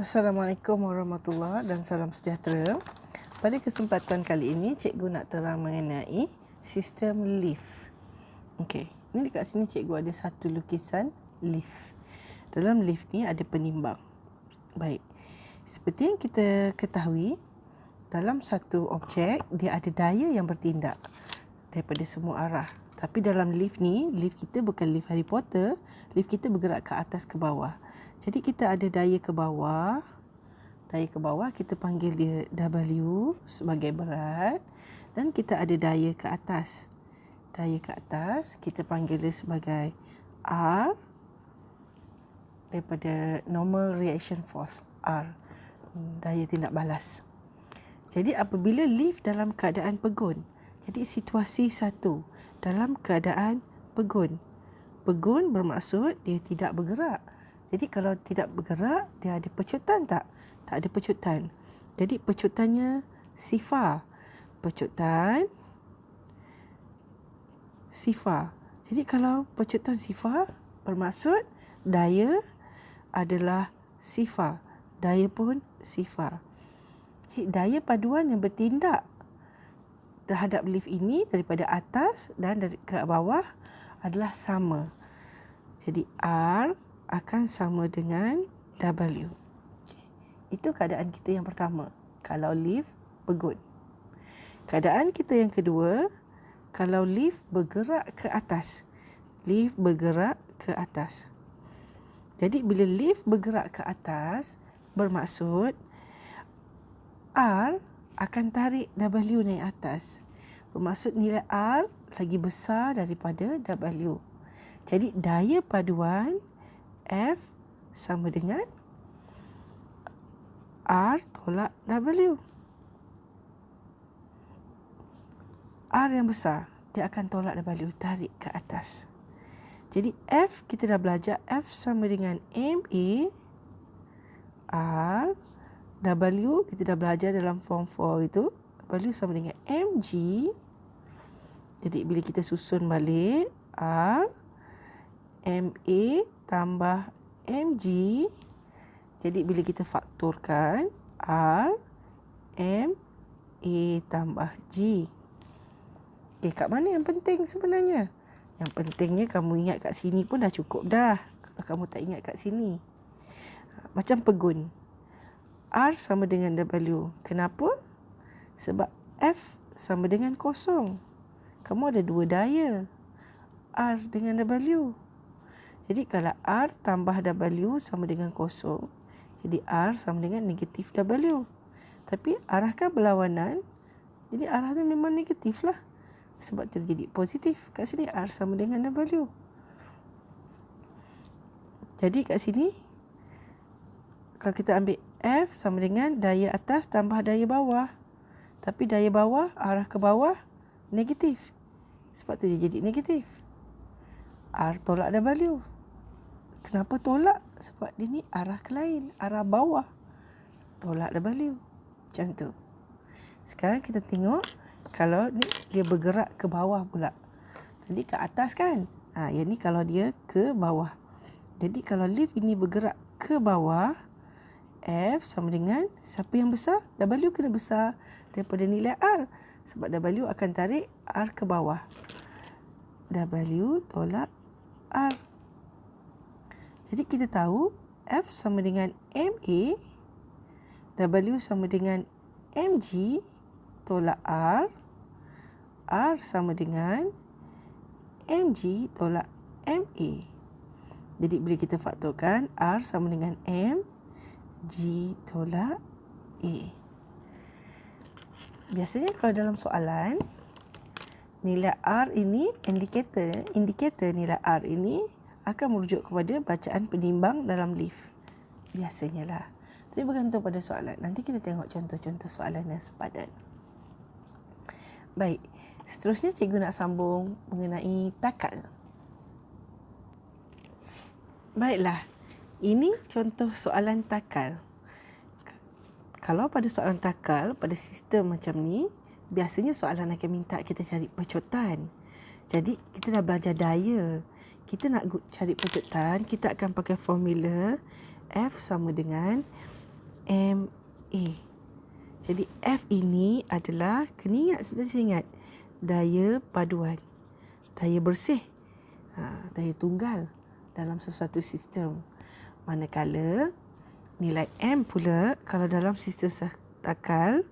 Assalamualaikum warahmatullahi dan salam sejahtera. Pada kesempatan kali ini, cikgu nak terang mengenai sistem leaf. Okey, ini dekat sini cikgu ada satu lukisan leaf. Dalam leaf ni ada penimbang. Baik, seperti yang kita ketahui, dalam satu objek, dia ada daya yang bertindak daripada semua arah. Tapi dalam lift ni, lift kita bukan lift Harry Potter, lift kita bergerak ke atas ke bawah. Jadi kita ada daya ke bawah. Daya ke bawah kita panggil dia W sebagai berat. Dan kita ada daya ke atas. Daya ke atas kita panggil dia sebagai R daripada normal reaction force, R. Daya tindak balas. Jadi apabila lift dalam keadaan pegun, jadi situasi satu, dalam keadaan pegun. Pegun bermaksud dia tidak bergerak. Jadi kalau tidak bergerak, dia ada pecutan tak? Tak ada pecutan. Jadi pecutannya sifar. Pecutan sifar. Jadi kalau pecutan sifar bermaksud daya adalah sifar. Daya pun sifar. Jadi daya paduan yang bertindak terhadap lift ini daripada atas dan dari ke bawah adalah sama. Jadi R akan sama dengan W. Okay. Itu keadaan kita yang pertama. Kalau lift pegun. Keadaan kita yang kedua, kalau lift bergerak ke atas. Lift bergerak ke atas. Jadi bila lift bergerak ke atas, bermaksud R akan tarik W naik atas. Bermaksud nilai R lagi besar daripada W. Jadi daya paduan F sama dengan R tolak W. R yang besar, dia akan tolak W, tarik ke atas. Jadi F, kita dah belajar F sama dengan MA R. W kita dah belajar dalam form 4 itu. W sama dengan mg. Jadi bila kita susun balik, R ma tambah mg. Jadi bila kita faktorkan, R ma tambah g. Okay, kat mana yang penting sebenarnya? Yang pentingnya kamu ingat kat sini pun dah cukup dah. Kalau kamu tak ingat kat sini. Macam pegun. R sama dengan W. Kenapa? Sebab F sama dengan kosong. Kamu ada dua daya. R dengan W. Jadi kalau R tambah W sama dengan kosong. Jadi R sama dengan negatif W. Tapi arahkan berlawanan. Jadi arahnya memang negatif lah. Sebab tu jadi positif. Kat sini R sama dengan W. Jadi kat sini, kalau kita ambil F sama dengan daya atas tambah daya bawah. Tapi daya bawah, arah ke bawah, negatif. Sebab tu dia jadi negatif. R tolak W. Kenapa tolak? Sebab dia ni arah ke lain, arah bawah. Tolak W. Macam tu. Sekarang kita tengok, kalau ni dia bergerak ke bawah pula. Tadi ke atas kan? Yang ni kalau dia ke bawah. Jadi kalau lift ini bergerak ke bawah, F sama dengan siapa yang besar? W kena besar daripada nilai R. Sebab W akan tarik R ke bawah. W tolak R. Jadi kita tahu F sama dengan MA. W sama dengan MG tolak R. R sama dengan MG tolak MA. Jadi bila kita faktorkan, R sama dengan M. G tolak A. Biasanya kalau dalam soalan, nilai R ini, indikator nilai R ini akan merujuk kepada bacaan penimbang dalam lift. Biasanya lah. Tapi bergantung pada soalan. Nanti kita tengok contoh-contoh soalan yang sepadan. Baik, seterusnya cikgu nak sambung mengenai takal. Baiklah. Ini contoh soalan takal. Kalau pada soalan takal, pada sistem macam ni, biasanya soalan akan minta kita cari pecutan. Jadi, kita dah belajar daya. Kita nak cari pecutan, kita akan pakai formula F sama dengan MA. Jadi F ini adalah, kena ingat, daya paduan, daya bersih, daya tunggal dalam sesuatu sistem. Manakala nilai M pula, kalau dalam sistem takal,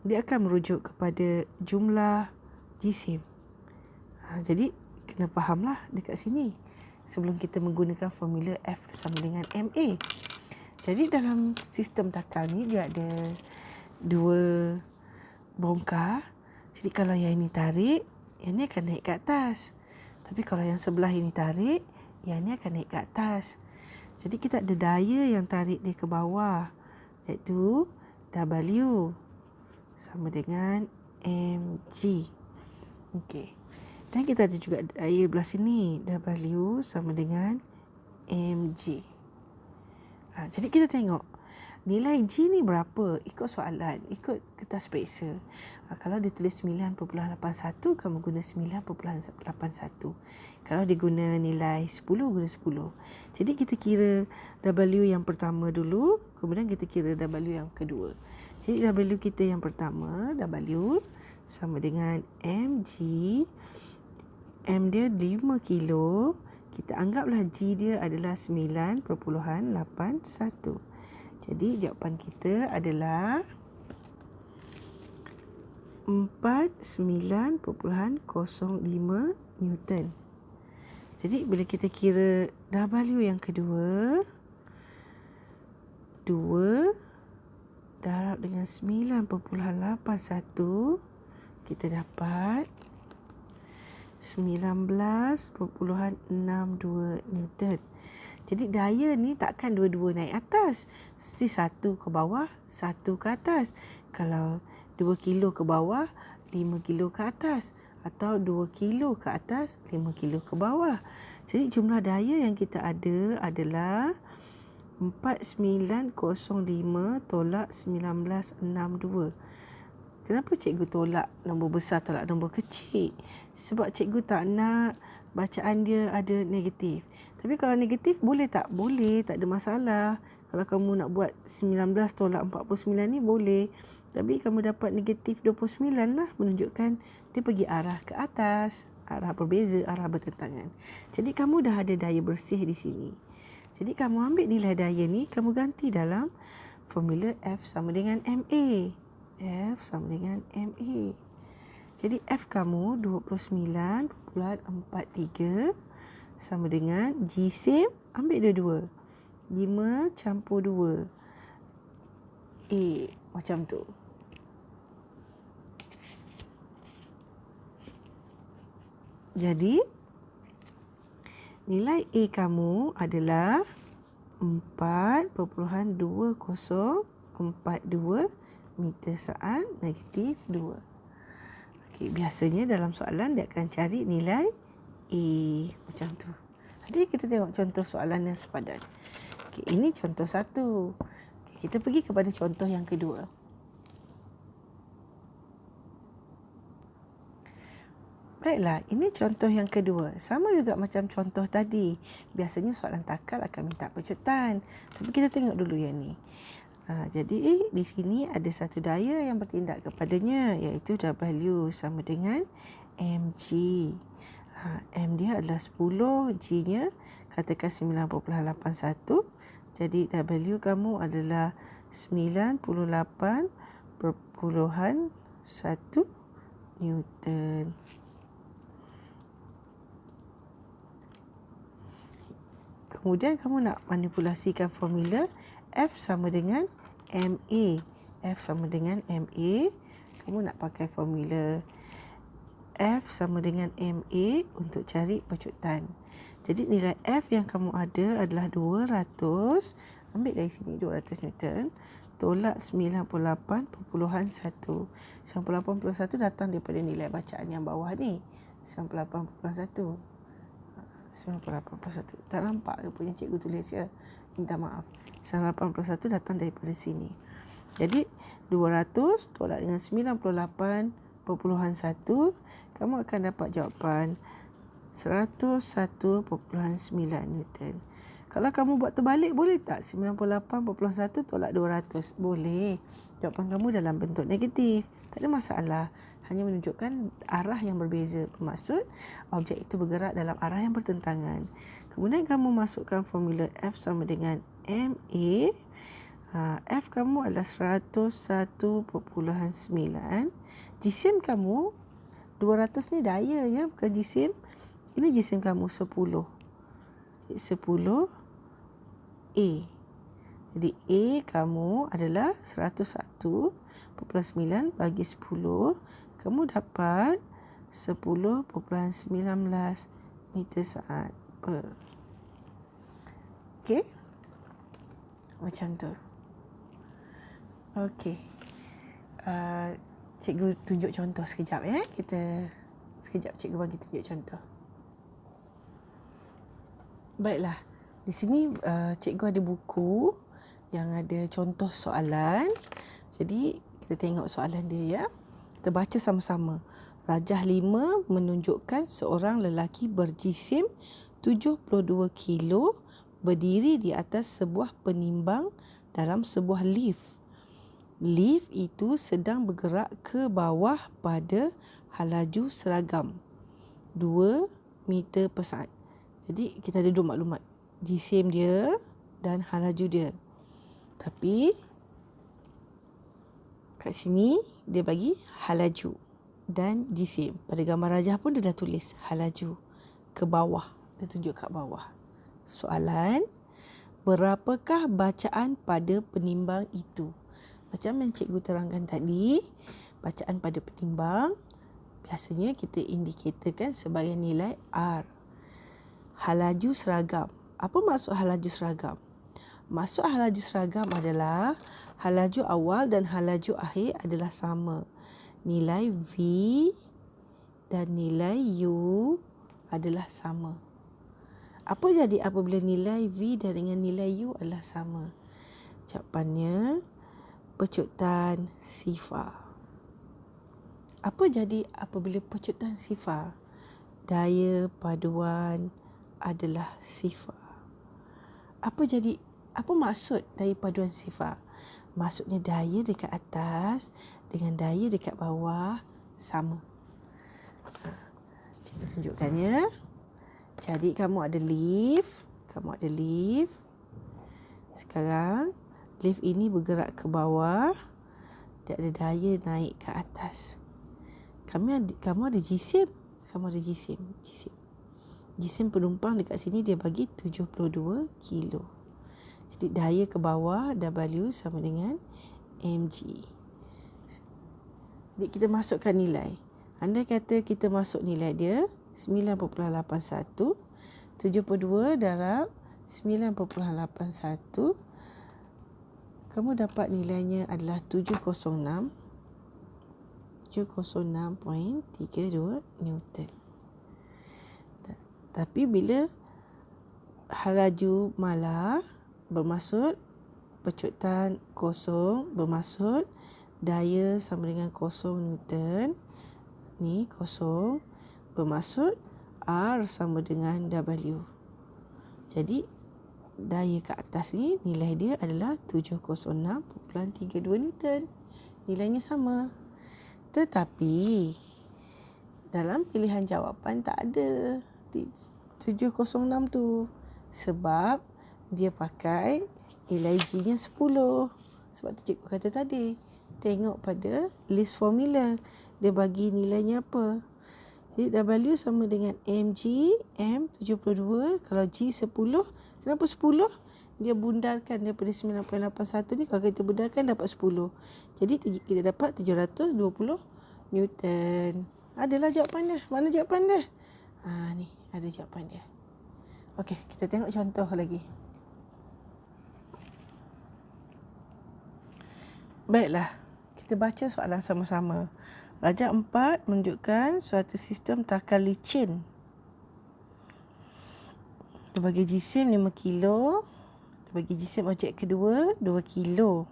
dia akan merujuk kepada jumlah jisim. Jadi kena fahamlah dekat sini sebelum kita menggunakan formula F sama dengan MA. Jadi dalam sistem takal ni dia ada dua bongkar. Jadi kalau yang ini tarik, yang ni akan naik ke atas. Tapi kalau yang sebelah ini tarik, yang ni akan naik ke atas. Jadi kita ada daya yang tarik dia ke bawah, iaitu W sama dengan mg. Okey. Dan kita ada juga daya belah sini, W sama dengan mg. Jadi kita tengok nilai G ni berapa ikut soalan, ikut kertas periksa. Kalau dia tulis 9.81, kamu guna 9.81. Kalau dia guna nilai 10, guna 10. Jadi kita kira W yang pertama dulu, kemudian kita kira W yang kedua. Jadi W kita yang pertama, W sama dengan mg. M dia 5 kilo. Kita anggaplah G dia adalah 9.81. Jadi jawapan kita adalah 49.05 Newton. Jadi bila kita kira W yang kedua, 2 darab dengan 9.81, kita dapat 19.62 Newton. Jadi daya ni takkan dua-dua naik atas. Mesti satu ke bawah, satu ke atas. Kalau 2 kilo ke bawah, 5 kilo ke atas. Atau 2 kilo ke atas, 5 kilo ke bawah. Jadi jumlah daya yang kita ada adalah 4905 tolak 1962. Kenapa cikgu tolak nombor besar, tolak nombor kecil? Sebab cikgu tak nak bacaan dia ada negatif. Tapi kalau negatif boleh tak? Boleh, tak ada masalah. Kalau kamu nak buat 19 tolak 49 ni boleh. Tapi kamu dapat negatif 29 lah, menunjukkan dia pergi arah ke atas. Arah berbeza, arah bertentangan. Jadi kamu dah ada daya bersih di sini. Jadi kamu ambil nilai daya ni, kamu ganti dalam formula F sama dengan MA. F sama dengan MA. Jadi F kamu 29.43 sama dengan jisim, ambil dua-dua. 5 campur 2. A, macam tu. Jadi, nilai A kamu adalah 4.2042 meter saat negatif 2. Okey, biasanya dalam soalan dia akan cari nilai A macam tu. Nanti kita tengok contoh soalan yang sepadan. Okey, ini contoh satu. Okey, kita pergi kepada contoh yang kedua. Baiklah, ini contoh yang kedua. Sama juga macam contoh tadi. Biasanya soalan takal akan minta pecutan. Tapi kita tengok dulu yang ni. Jadi di sini ada satu daya yang bertindak kepadanya, iaitu W sama dengan mg. M dia adalah 10, G-nya katakan 9.81. Jadi W kamu adalah 98.1 Newton. Kemudian kamu nak manipulasikan formula F sama dengan MA. F sama dengan MA. Kamu nak pakai formula F sama dengan MA untuk cari pecutan. Jadi nilai F yang kamu ada adalah 200. Ambil dari sini 200 Newton. Tolak 98.1. 98.1 datang daripada nilai bacaan yang bawah ni. 98.1. 98.1. Tak nampak ke punya cikgu tulis ya? Minta maaf. 98.1 datang daripada sini. Jadi 200 tolak dengan 98.1, kamu akan dapat jawapan 101.9 Newton. Kalau kamu buat terbalik, boleh tak? 98.1 tolak 200. Boleh. Jawapan kamu dalam bentuk negatif. Tak ada masalah. Hanya menunjukkan arah yang berbeza. Bermaksud, objek itu bergerak dalam arah yang bertentangan. Kemudian kamu masukkan formula F sama dengan MA. F kamu adalah 101.9. Jisim kamu, 200 ni daya ya, bukan jisim. Ini jisim kamu 10 A. Jadi A kamu adalah 101.9 bagi 10. Kamu dapat 10.19 meter saat per. Okey? Macam tu. Okey. Cikgu tunjuk contoh sekejap ya. Sekejap cikgu bagi tunjuk contoh. Baiklah. Di sini cikgu ada buku yang ada contoh soalan. Jadi kita tengok soalan dia ya. Kita baca sama-sama. Rajah 5 menunjukkan seorang lelaki berjisim 72 kilo berdiri di atas sebuah penimbang dalam sebuah lift. Lift itu sedang bergerak ke bawah pada halaju seragam 2 meter per saat. Jadi kita ada dua maklumat. Jisim dia dan halaju dia. Tapi kat sini dia bagi halaju dan jisim. Pada gambar rajah pun dia dah tulis halaju ke bawah. Dia tunjuk kat bawah. Soalan, berapakah bacaan pada penimbang itu? Macam yang cikgu terangkan tadi, bacaan pada penimbang biasanya kita indikatorkan sebagai nilai R. Halaju seragam. Apa maksud halaju seragam? Maksud halaju seragam adalah halaju awal dan halaju akhir adalah sama. Nilai V dan nilai U adalah sama. Apa jadi apabila nilai V dan dengan nilai U adalah sama? Jawapannya, pecutan sifar. Apa jadi apabila pecutan sifar? Daya paduan adalah sifar. Apa maksud daya paduan sifar? Maksudnya daya dekat atas dengan daya dekat bawah sama. Cikgu tunjukkan ya. Jadi kamu ada lift. Sekarang lift ini bergerak ke bawah. Dia ada daya naik ke atas. Kamu ada jisim. Jisim penumpang dekat sini dia bagi 72 kilo. Jadi daya ke bawah W sama dengan mg. Jadi kita masukkan nilai. Andai kata kita masuk nilai dia 9.81, 72 darab 9.81, kamu dapat nilainya adalah 706.32 Newton. Tapi bila halaju malah bermaksud pecutan kosong, bermaksud daya sama dengan kosong Newton. Ni kosong, bermaksud R sama dengan W. Jadi daya ke atas ni nilai dia adalah 706.32 Newton. Nilainya sama. Tetapi dalam pilihan jawapan tak ada 706 tu. Sebab dia pakai nilai G-nya 10. Sebab tu cikgu kata tadi, tengok pada list formula. Dia bagi nilainya apa. Jadi W sama dengan mg, M 72. Kalau G 10, kenapa 10? Dia bundarkan daripada 9.81 ni. Kalau kita bundarkan dapat 10. Jadi kita dapat 720 Newton. Adalah jawapan dia. Mana jawapan dia? Ni ada jawapan dia. Okey, kita tengok contoh lagi. Baiklah, kita baca soalan sama-sama. Rajah 4 menunjukkan suatu sistem takar licin. Dia bagi jisim 5 kilo. Dia bagi jisim objek kedua 2 kilo.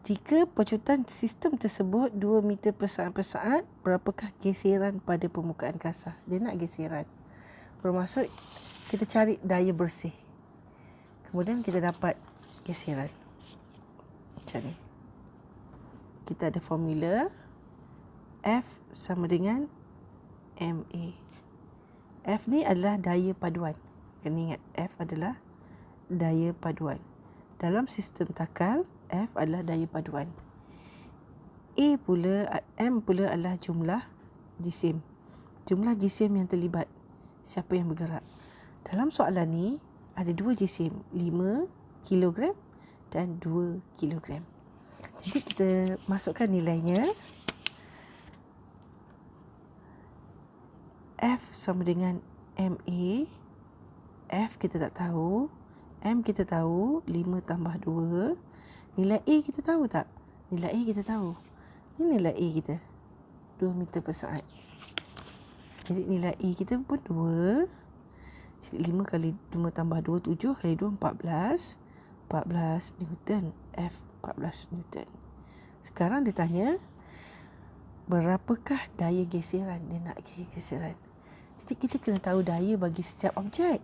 Jika pecutan sistem tersebut 2 meter per saat, berapakah geseran pada permukaan kasar? Dia nak geseran. Bermaksud kita cari daya bersih. Kemudian kita dapat geseran. Macam ni. Kita ada formula F sama dengan MA. F ni adalah daya paduan. Kena ingat, F adalah daya paduan. Dalam sistem takal, F adalah daya paduan. M pula adalah jumlah jisim. Jumlah jisim yang terlibat. Siapa yang bergerak. Dalam soalan ni, ada 2 jisim. 5 kilogram dan 2 kilogram. Jadi kita masukkan nilainya. F sama dengan MA. F kita tak tahu. M kita tahu. 5 tambah 2. Nilai A kita tahu tak? Nilai A kita tahu. Ini nilai A kita. 2 meter per saat. Jadi nilai A kita pun 2. Jadi 5 kali 5 tambah 2, 7 kali 2, 14. 14 Newton. F 14 Newton. Sekarang dia tanya, berapakah daya geseran? Dia nak daya geseran. Jadi kita kena tahu daya bagi setiap objek.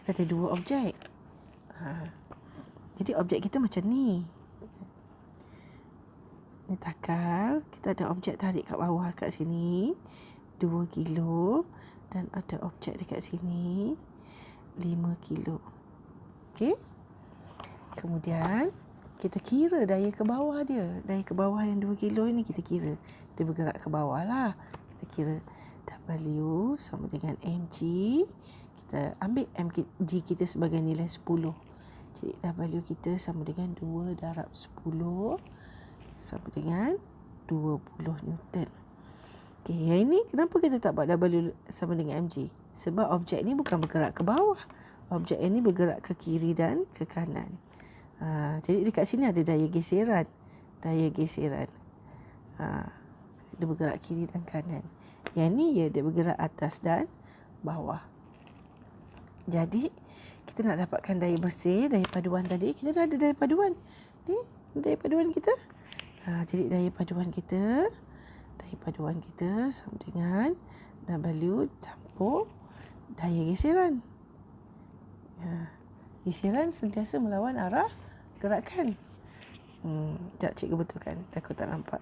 Kita ada 2 objek. Jadi objek kita macam ni. Ni takal. Kita ada objek tarik kat bawah kat sini. 2 kilo. Dan ada objek dekat sini. 5 kilo. Okey. Kemudian kita kira daya ke bawah dia. Daya ke bawah yang 2 kilo ni kita kira. Dia bergerak ke bawah lah. Kita kira W sama dengan mg. Kita ambil mg kita sebagai nilai 10. Jadi W kita sama dengan 2 darab 10 sama dengan 20 Newton. Okey, yang ini kenapa kita tak buat W sama dengan mg? Sebab objek ni bukan bergerak ke bawah. Objek ini bergerak ke kiri dan ke kanan. Jadi dekat sini ada daya geseran. Daya geseran. Dia bergerak kiri dan kanan. Yang ni dia bergerak atas dan bawah. Jadi kita nak dapatkan daya bersih, daya paduan tadi. Kita dah ada daya paduan. Ni daya paduan kita. Jadi daya paduan kita sama dengan W campur daya geseran. Geseran sentiasa melawan arah gerakan. Sekejap cikgu betulkan. Takut tak nampak.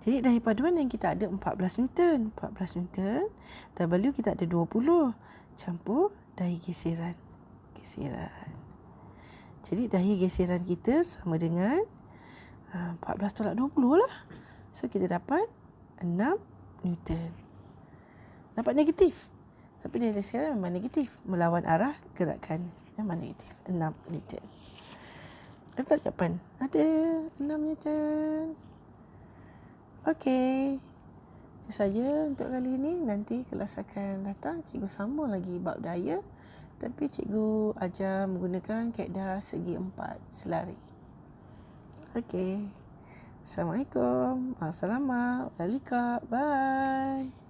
Jadi daya paduan yang kita ada 14 Newton. 14 Newton. W kita ada 20. Campur daya geseran. Jadi daya geseran kita sama dengan 14 tolak 20 lah. So kita dapat 6 Newton. Nampak negatif. Tapi daya geseran memang negatif. Melawan arah gerakan. Memang negatif. 6 Newton. Dapat jawapan? Ada 6 Newton. Okey. Itu saja untuk kali ini. Nanti kelas akan datang. Cikgu sambung lagi bab daya. Tapi cikgu ajar menggunakan kaedah segi 4 selari. Okey. Assalamualaikum. Assalamualaikum. Bye.